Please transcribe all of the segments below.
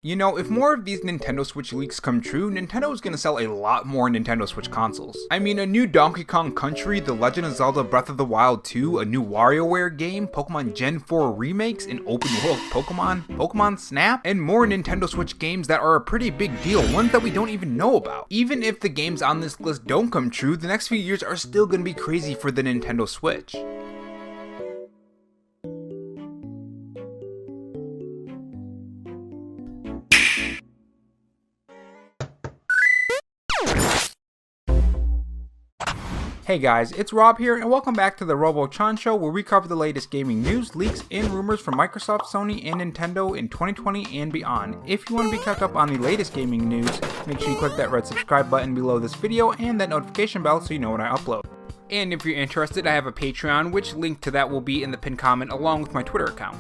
You know, if more of these Nintendo Switch leaks come true, Nintendo is gonna sell a lot more Nintendo Switch consoles. I mean, a new Donkey Kong Country, The Legend of Zelda Breath of the Wild 2, a new WarioWare game, Pokemon Gen 4 remakes, an open world Pokemon, Pokemon Snap, and more Nintendo Switch games that are a pretty big deal, ones that we don't even know about. Even if the games on this list don't come true, the next few years are still gonna be crazy for the Nintendo Switch. Hey guys, it's Rob here, and welcome back to the Robo-chan Show, where we cover the latest gaming news, leaks, and rumors from Microsoft, Sony, and Nintendo in 2020 and beyond. If you want to be kept up on the latest gaming news, make sure you click that red subscribe button below this video and that notification bell so you know when I upload. And if you're interested, I have a Patreon, which link to that will be in the pinned comment along with my Twitter account.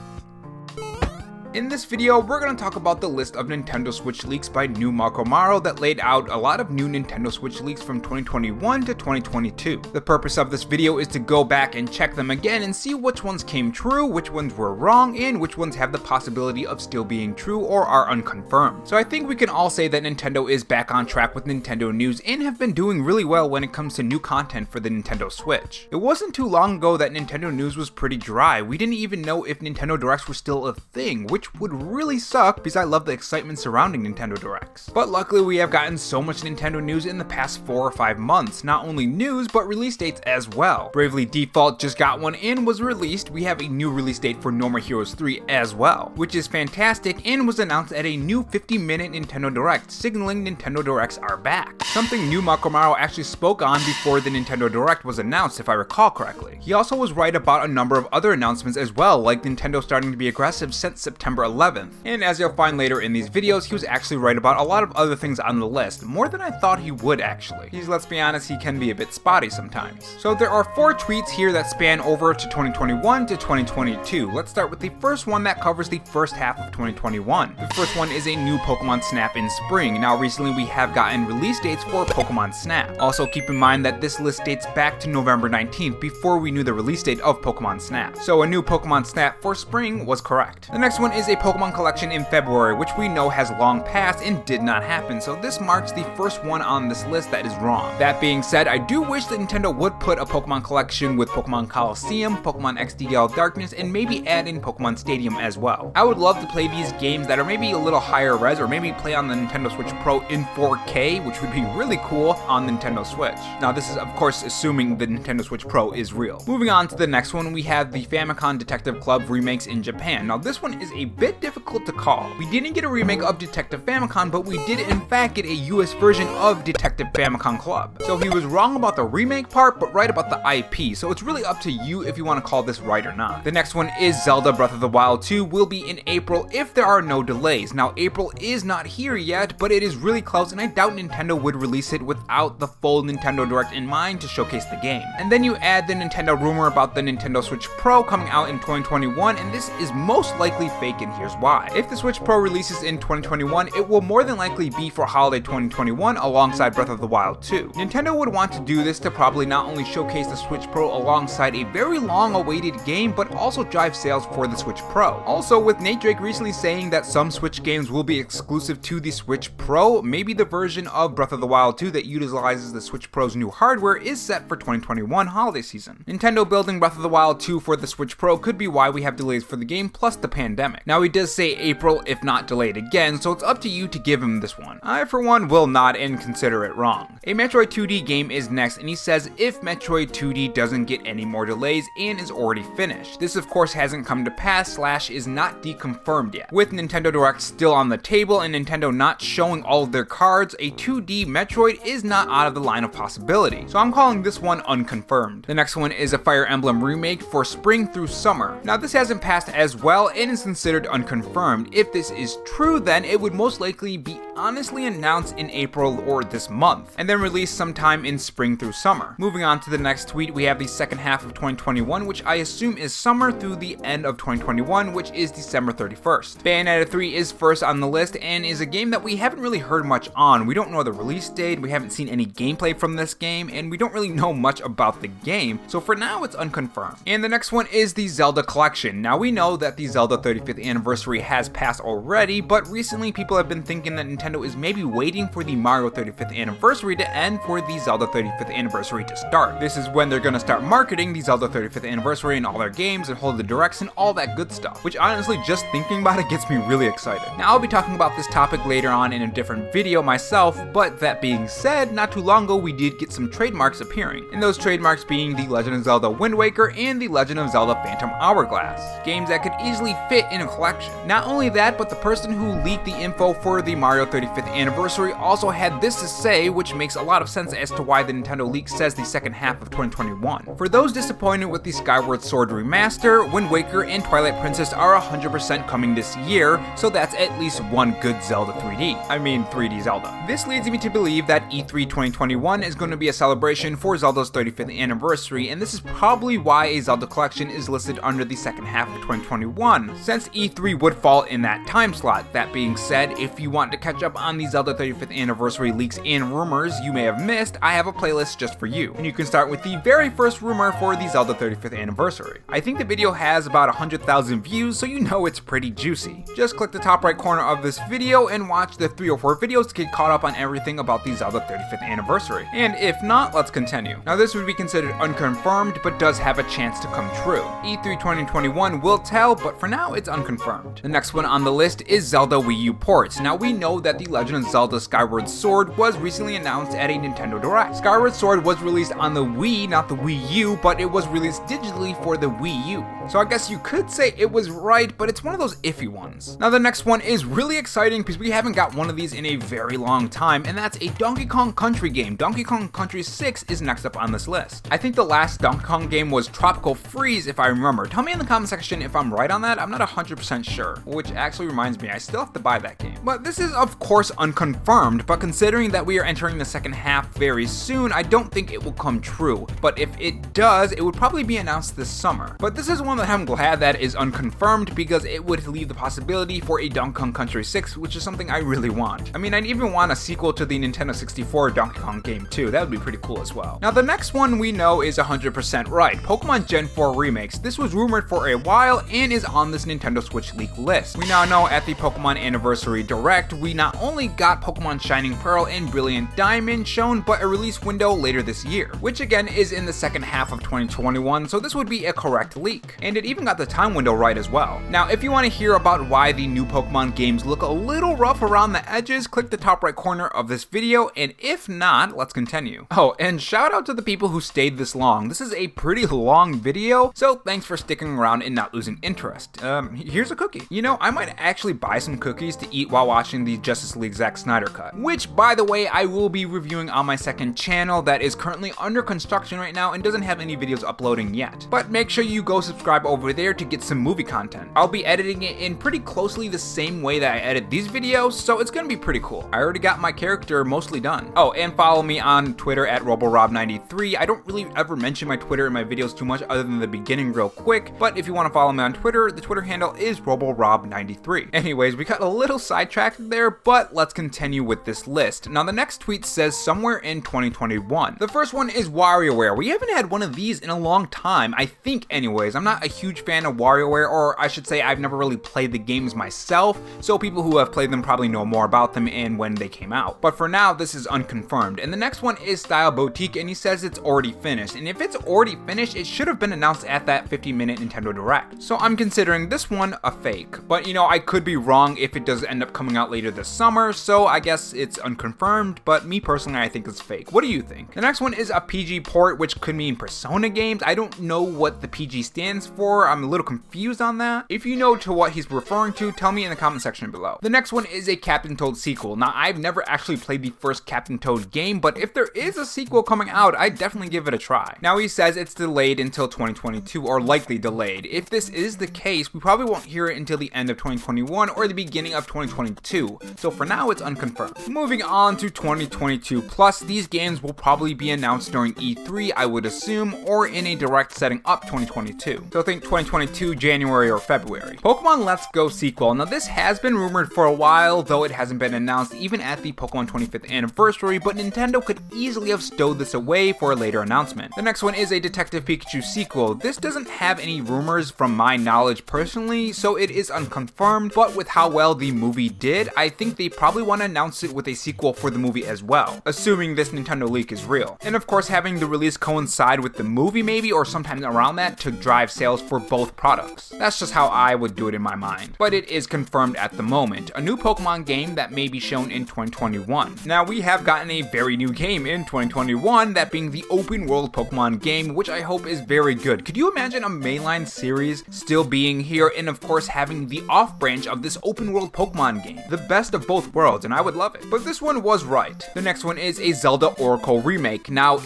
In this video, we're going to talk about the list of Nintendo Switch leaks by New Makomaro that laid out a lot of new Nintendo Switch leaks from 2021 to 2022. The purpose of this video is to go back and check them again and see which ones came true, which ones were wrong, and which ones have the possibility of still being true or are unconfirmed. So I think we can all say that Nintendo is back on track with Nintendo news and have been doing really well when it comes to new content for the Nintendo Switch. It wasn't too long ago that Nintendo news was pretty dry. We didn't even know if Nintendo Directs were still a thing, which would really suck because I love the excitement surrounding Nintendo Directs. But luckily we have gotten so much Nintendo news in the past 4 or 5 months, not only news but release dates as well. Bravely Default just got one and was released. We have a new release date for No More Heroes 3 as well, which is fantastic and was announced at a new 50-minute Nintendo Direct, signaling Nintendo Directs are back. Something New Makomaro actually spoke on before the Nintendo Direct was announced, if I recall correctly. He also was right about a number of other announcements as well, like Nintendo starting to be aggressive since September 11th. And as you'll find later in these videos, he was actually right about a lot of other things on the list, more than I thought he would actually. Let's be honest, he can be a bit spotty sometimes. So there are 4 tweets here that span over to 2021 to 2022. Let's start with the first one that covers the first half of 2021. The first one is a new Pokemon Snap in spring. Now recently we have gotten release dates for Pokemon Snap. Also keep in mind that this list dates back to November 19th before we knew the release date of Pokemon Snap. So a new Pokemon Snap for spring was correct. The next one is a Pokemon collection in February, which we know has long passed and did not happen, so this marks the first one on this list that is wrong. That being said, I do wish that Nintendo would put a Pokemon collection with Pokemon Coliseum, Pokemon XD Darkness, and maybe add in Pokemon Stadium as well. I would love to play these games that are maybe a little higher res, or maybe play on the Nintendo Switch Pro in 4K, which would be really cool on Nintendo Switch. Now this is of course assuming the Nintendo Switch Pro is real. Moving on to the next one, we have the Famicom Detective Club remakes in Japan. Now this one is a bit difficult to call. We didn't get a remake of Detective Famicom, but we did in fact get a US version of Detective Famicom Club. So he was wrong about the remake part, but right about the IP, so it's really up to you if you want to call this right or not. The next one is Zelda Breath of the Wild 2 will be in April if there are no delays. Now April is not here yet, but it is really close and I doubt Nintendo would release it without the full Nintendo Direct in mind to showcase the game. And then you add the Nintendo rumor about the Nintendo Switch Pro coming out in 2021, and this is most likely fake, and here's why. If the Switch Pro releases in 2021, it will more than likely be for holiday 2021 alongside Breath of the Wild 2. Nintendo would want to do this to probably not only showcase the Switch Pro alongside a very long awaited game, but also drive sales for the Switch Pro. Also, with Nate Drake recently saying that some Switch games will be exclusive to the Switch Pro, maybe the version of Breath of the Wild 2 that utilizes the Switch Pro's new hardware is set for 2021 holiday season. Nintendo building Breath of the Wild 2 for the Switch Pro could be why we have delays for the game, plus the pandemic. Now he does say April if not delayed again, so it's up to you to give him this one. I for one will nod and consider it wrong. A Metroid 2D game is next, and he says if Metroid 2D doesn't get any more delays and is already finished. This of course hasn't come to pass / is not deconfirmed yet. With Nintendo Direct still on the table and Nintendo not showing all of their cards, a 2D Metroid is not out of the line of possibility, so I'm calling this one unconfirmed. The next one is a Fire Emblem remake for spring through summer. Now this hasn't passed as well and is considered unconfirmed. If this is true, then it would most likely be honestly announced in April or this month, and then released sometime in spring through summer. Moving on to the next tweet, we have the second half of 2021, which I assume is summer through the end of 2021, which is December 31st. Bayonetta 3 is first on the list and is a game that we haven't really heard much on. We don't know the release date, we haven't seen any gameplay from this game, and we don't really know much about the game, so for now it's unconfirmed. And the next one is the Zelda collection. Now we know that the Zelda 35th anniversary has passed already, but recently people have been thinking that Nintendo is maybe waiting for the Mario 35th anniversary to end for the Zelda 35th anniversary to start. This is when they're gonna start marketing the Zelda 35th anniversary in all their games and hold the directs and all that good stuff, which honestly just thinking about it gets me really excited. Now I'll be talking about this topic later on in a different video myself, but that being said, not too long ago we did get some trademarks appearing, and those trademarks being the Legend of Zelda Wind Waker and the Legend of Zelda Phantom Hourglass, games that could easily fit in a collection. Not only that, but the person who leaked the info for the Mario 35th anniversary also had this to say, which makes a lot of sense as to why the Nintendo leak says the second half of 2021. For those disappointed with the Skyward Sword remaster, Wind Waker and Twilight Princess are 100% coming this year, so that's at least one good Zelda 3D Zelda. This leads me to believe that E3 2021 is going to be a celebration for Zelda's 35th anniversary, and this is probably why a Zelda collection is listed under the second half of 2021, since E3 would fall in that time slot. That being said, if you want to catch up on the Zelda 35th anniversary leaks and rumors you may have missed, I have a playlist just for you, and you can start with the very first rumor for the Zelda 35th anniversary. I think the video has about 100,000 views, so you know it's pretty juicy. Just click the top right corner of this video and watch the 3 or 4 videos to get caught up on everything about the Zelda 35th anniversary. And if not, let's continue. Now this would be considered unconfirmed, but does have a chance to come true. E3 2021 will tell, but for now it's unconfirmed. The next one on the list is Zelda Wii U ports. Now we know that the Legend of Zelda Skyward Sword was recently announced at a Nintendo Direct. Skyward Sword was released on the Wii, not the Wii U, but it was released digitally for the Wii U. So I guess you could say it was right, but it's one of those iffy ones. Now the next one is really exciting because we haven't got one of these in a very long time, and that's a Donkey Kong Country game. Donkey Kong Country 6 is next up on this list. I think the last Donkey Kong game was Tropical Freeze, if I remember. Tell me in the comment section if I'm right on that. I'm not 100% sure, which actually reminds me, I still have to buy that game. But this is of course unconfirmed, but considering that we are entering the second half very soon, I don't think it will come true. But if it does, it would probably be announced this summer. But this is one that I'm glad that is unconfirmed, because it would leave the possibility for a Donkey Kong Country 6, which is something I really want. I mean, I'd even want a sequel to the Nintendo 64 Donkey Kong game too. That would be pretty cool as well. Now the next one we know is 100% right. Pokemon Gen 4 remakes. This was rumored for a while and is on this Nintendo Switch leak list. We now know at the Pokemon Anniversary Direct, we not only got Pokemon Shining Pearl and Brilliant Diamond shown, but a release window later this year, which again is in the second half of 2021, so this would be a correct leak. And it even got the time window right as well. Now if you want to hear about why the new Pokemon games look a little rough around the edges, click the top right corner of this video, and if not, let's continue. Oh, and shout out to the people who stayed this long. This is a pretty long video, so thanks for sticking around and not losing interest. Here's a cookie. You know, I might actually buy some cookies to eat while watching the Justice League Zack Snyder cut, which by the way I will be reviewing on my second channel that is currently under construction right now and doesn't have any videos uploading yet. But make sure you go subscribe over there to get some movie content. I'll be editing it in pretty closely the same way that I edit these videos, so it's gonna be pretty cool. I already got my character mostly done. Oh, and follow me on Twitter at roborob93. I don't really ever mention my Twitter in my videos too much other than the beginning real quick, but if you want to follow me on Twitter, the Twitter handle is roborob93. Anyways, we got a little sidetracked there, but let's continue with this list. Now the next tweet says somewhere in 2021. The first one is WarioWare. We haven't had one of these in a long time, I think anyways. I'm not a huge fan of WarioWare, or I should say I've never really played the games myself, so people who have played them probably know more about them and when they came out. But for now, this is unconfirmed. And the next one is Style Boutique, and he says it's already finished. And if it's already finished, it should have been announced at that 50-minute Nintendo Direct. So I'm considering this one a fake. But you know, I could be wrong if it does end up coming out later this summer, so I guess it's unconfirmed, but me personally, I think it's fake. What do you think? The next one is a PG port, which could mean Persona games. I don't know what the PG stands for. I'm a little confused on that. If you know to what he's referring to, tell me in the comment section below. The next one is a Captain Toad sequel. Now, I've never actually played the first Captain Toad game, but if there is a sequel coming out, I'd definitely give it a try. Now, he says it's delayed until 2022, or likely delayed. If this is the case, we probably won't hear it until the end of 2021 or the beginning of 2022. So so for now it's unconfirmed. Moving on to 2022 plus, these games will probably be announced during E3, I would assume, or in a direct setting up 2022. So think 2022 January or February. Pokemon Let's Go sequel. Now this has been rumored for a while, though it hasn't been announced even at the Pokemon 25th anniversary, but Nintendo could easily have stowed this away for a later announcement. The next one is a Detective Pikachu sequel. This doesn't have any rumors from my knowledge personally, so it is unconfirmed, but with how well the movie did, I think they probably want to announce it with a sequel for the movie as well, assuming this Nintendo leak is real. And of course having the release coincide with the movie maybe, or sometime around that to drive sales for both products. That's just how I would do it in my mind. But it is confirmed at the moment. A new Pokemon game that may be shown in 2021. Now we have gotten a very new game in 2021, that being the open world Pokemon game, which I hope is very good. Could you imagine a mainline series still being here and of course having the off branch of this open world Pokemon game? The best of both worlds, and I would love it. But this one was right. The next one is a Zelda Oracle remake. Now,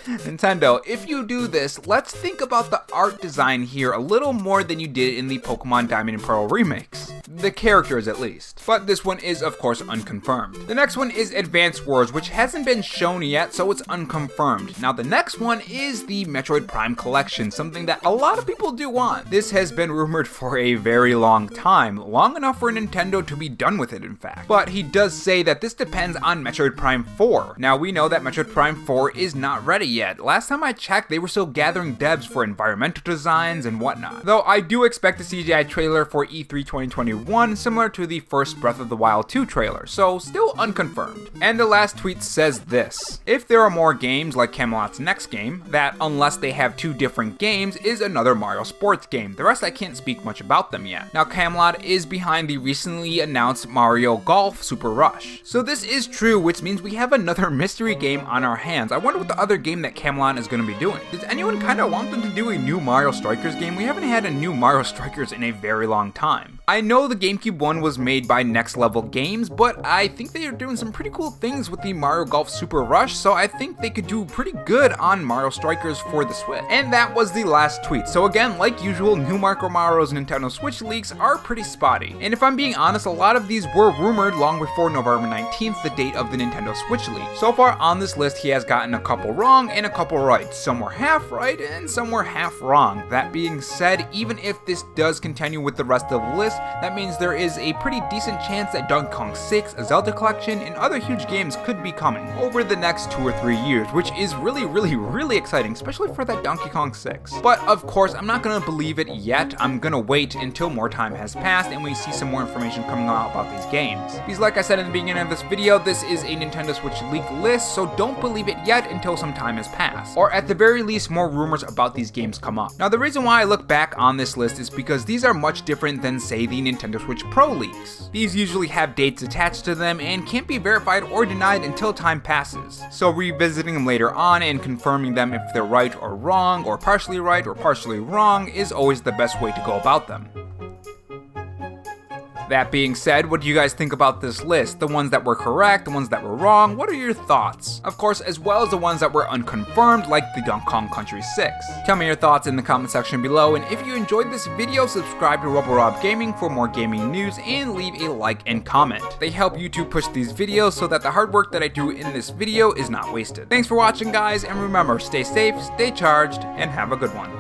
Nintendo, if you do this, let's think about the art design here a little more than you did in the Pokemon Diamond and Pearl remakes. The characters at least. But this one is of course unconfirmed. The next one is Advance Wars, which hasn't been shown yet, so it's unconfirmed. Now the next one is the Metroid Prime Collection, something that a lot of people do want. This has been rumored for a very long time, long enough for Nintendo to be done with it in fact. But he does say that this depends on Metroid Prime 4. Now we know that Metroid Prime 4 is not ready yet. Last time I checked, they were still gathering devs for environmental designs and whatnot. Though I do expect a CGI trailer for E3 2021, similar to the first Breath of the Wild 2 trailer, so still unconfirmed. And the last tweet says this: if there are more games like Camelot's next game, that unless they have two different games is another Mario sports game. The rest I can't speak much about them yet. Now Camelot is behind the recently announced Mario Golf Super Rush. So this is true, which means we have another mystery game on our hands. I wonder what the other game that Camelot is going to be doing. Does anyone kind of want them to do a new Mario Strikers game? We haven't had a new Mario Strikers in a very long time. I know the GameCube one was made by Next Level Games, but I think they are doing some pretty cool things with the Mario Golf Super Rush, so I think they could do pretty good on Mario Strikers for the Switch. And that was the last tweet. So again, like usual, new Marco Mario's Nintendo Switch leaks are pretty spotty. And if I'm being honest, a lot of these were rumored long before November 19th, the date of the Nintendo Switch leak. So far on this list, he has gotten a couple wrong and a couple right. Some were half right and some were half wrong. That being said, even if this does continue with the rest of the list, that means there is a pretty decent chance that Donkey Kong 6, a Zelda collection, and other huge games could be coming over the next 2 or 3 years, which is really exciting, especially for that Donkey Kong 6. But of course, I'm not gonna believe it yet. I'm gonna wait until more time has passed and we see some more information coming out about these games. Because like I said in the beginning of this video, this is a Nintendo Switch leak list, so don't believe it yet until some time has passed. Or at the very least, more rumors about these games come up. Now the reason why I look back on this list is because these are much different than say the Nintendo Switch Pro leaks. These usually have dates attached to them and can't be verified or denied until time passes. So revisiting them later on and confirming them if they're right or wrong, or partially right or partially wrong, is always the best way to go about them. That being said, what do you guys think about this list? The ones that were correct, the ones that were wrong, what are your thoughts? Of course, as well as the ones that were unconfirmed, like the Donkey Kong Country 6. Tell me your thoughts in the comment section below, and if you enjoyed this video, subscribe to RoboRob Gaming for more gaming news, and leave a like and comment. They help YouTube push these videos so that the hard work that I do in this video is not wasted. Thanks for watching, guys, and remember, stay safe, stay charged, and have a good one.